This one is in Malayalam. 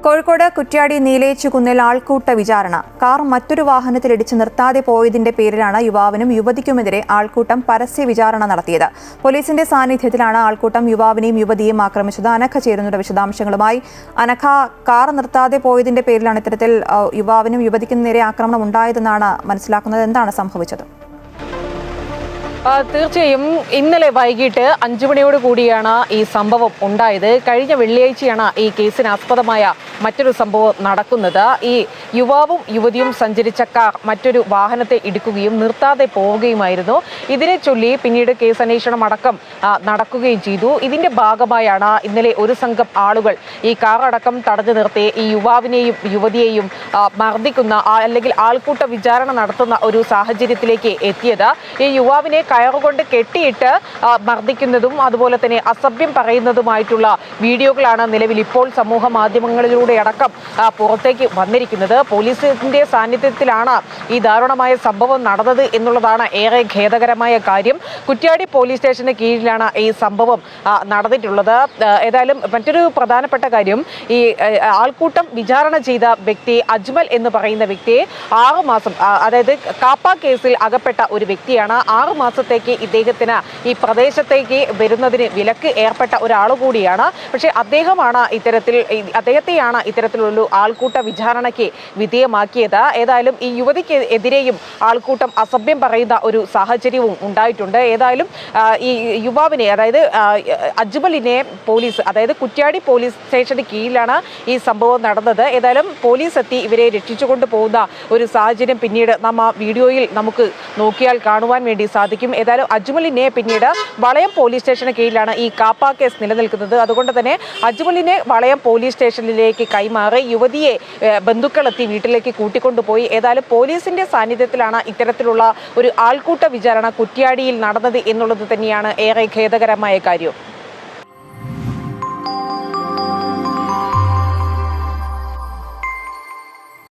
കോഴിക്കോട് കുറ്റ്യാടി നീലേച്ചുകുന്നിൽ ആൾക്കൂട്ട വിചാരണ. കാർ മറ്റൊരു വാഹനത്തിലിടിച്ച് നിർത്താതെ പോയതിന്റെ പേരിലാണ് യുവാവിനും യുവതിക്കുമെതിരെ ആൾക്കൂട്ടം പരസ്യ വിചാരണ നടത്തിയത്. പോലീസിന്റെ സാന്നിധ്യത്തിലാണ് ആൾക്കൂട്ടം യുവാവിനെയും യുവതിയെയും ആക്രമിച്ചത്. അനഘ ചേരുന്നുണ്ട് വിശദാംശങ്ങളുമായി. അനഘ, കാർ നിർത്താതെ പോയതിന്റെ പേരിലാണ് ഇത്തരത്തിൽ യുവാവിനും യുവതിക്കും നേരെ ആക്രമണം ഉണ്ടായതെന്നാണ് മനസ്സിലാക്കുന്നത്. എന്താണ് സംഭവിച്ചത്? തീർച്ചയായും ഇന്നലെ വൈകിട്ട് 5 മണിയോട് കൂടിയാണ് ഈ സംഭവം ഉണ്ടായത്. കഴിഞ്ഞ വെള്ളിയാഴ്ചയാണ് ഈ കേസിന് ആസ്പദമായ മറ്റൊരു സംഭവം നടക്കുന്നത്. ഈ യുവാവും യുവതിയും സഞ്ചരിച്ച കാർ മറ്റൊരു വാഹനത്തെ ഇടിക്കുകയും നിർത്താതെ പോവുകയുമായിരുന്നു. ഇതിനെ ചൊല്ലി പിന്നീട് കേസ് അന്വേഷണം അടക്കം നടക്കുകയും ചെയ്തു. ഇതിന്റെ ഭാഗമായാണ് ഇന്നലെ ഒരു സംഘം ആളുകൾ ഈ കാർ അടക്കം തടഞ്ഞു നിർത്തി ഈ യുവാവിനെയും യുവതിയെയും മർദ്ദിക്കുന്ന അല്ലെങ്കിൽ ആൾക്കൂട്ട വിചാരണ നടത്തുന്ന ഒരു സാഹചര്യത്തിലേക്ക് എത്തിയത്. ഈ യുവാവിനെ കയറുകൊണ്ട് കെട്ടിയിട്ട് മർദ്ദിക്കുന്നതും അതുപോലെ തന്നെ അസഭ്യം പറയുന്നതുമായിട്ടുള്ള വീഡിയോകളാണ് നിലവിൽ ഇപ്പോൾ സമൂഹ മാധ്യമങ്ങളിലൂടെ അടക്കം പുറത്തേക്ക് വന്നിരിക്കുന്നത്. പോലീസിന്റെ സാന്നിധ്യത്തിലാണ് ഈ ദാരുണമായ സംഭവം നടന്നത് എന്നുള്ളതാണ് ഏറെ ഖേദകരമായ കാര്യം. കുറ്റ്യാടി പോലീസ് സ്റ്റേഷന് കീഴിലാണ് ഈ സംഭവം നടന്നിട്ടുള്ളത്. ഏതായാലും മറ്റൊരു പ്രധാനപ്പെട്ട കാര്യം, ഈ ആൾക്കൂട്ടം വിചാരണ ചെയ്ത വ്യക്തി അജ്മൽ എന്ന് പറയുന്ന വ്യക്തിയെ 6 മാസം, അതായത് കാപ്പ കേസിൽ അകപ്പെട്ട ഒരു വ്യക്തിയാണ്. 6 മാസത്തേക്ക് ഇദ്ദേഹത്തിന് ഈ പ്രദേശത്തേക്ക് വരുന്നതിന് വിലക്ക് ഏർപ്പെട്ട ഒരാൾ കൂടിയാണ്. പക്ഷേ അദ്ദേഹത്തെയാണ് ഇത്തരത്തിലുള്ള ആൾക്കൂട്ട വിചാരണയ്ക്ക് വിധേയമാക്കിയത്. ഏതായാലും ഈ യുവതിക്ക് എതിരെയും ആൾക്കൂട്ടം അസഭ്യം പറയുന്ന ഒരു സാഹചര്യവും ഉണ്ടായിട്ടുണ്ട്. ഏതായാലും ഈ യുവാവിനെ, അതായത് അജ്മലിനെ പോലീസ്, അതായത് കുറ്റ്യാടി പോലീസ് സ്റ്റേഷന് കീഴിലാണ് ഈ സംഭവം നടന്നത്. ഏതായാലും പോലീസ് എത്തി ഇവരെ രക്ഷിച്ചുകൊണ്ട് പോകുന്ന ഒരു സാഹചര്യം പിന്നീട് ആ വീഡിയോയിൽ നമുക്ക് നോക്കിയാൽ കാണുവാൻ വേണ്ടി സാധിക്കും. ഏതായാലും അജ്മലിനെ പിന്നീട് വളയം പോലീസ് സ്റ്റേഷന് കീഴിലാണ് ഈ കാപ്പ കേസ് നിലനിൽക്കുന്നത്. അതുകൊണ്ട് തന്നെ അജ്മലിനെ വളയം പോലീസ് സ്റ്റേഷനിലേക്ക് കൈമാറി യുവതിയെ ബന്ധുക്കളെത്തി വീട്ടിലേക്ക് കൂട്ടിക്കൊണ്ടുപോയി. ഏതായാലും പോലീസിന്റെ സാന്നിധ്യത്തിലാണ് ഇത്തരത്തിലുള്ള ഒരു ആൾക്കൂട്ട വിചാരണ കുറ്റ്യാടിയിൽ നടന്നത് എന്നുള്ളത് തന്നെയാണ് ഏറെ ഖേദകരമായ കാര്യം.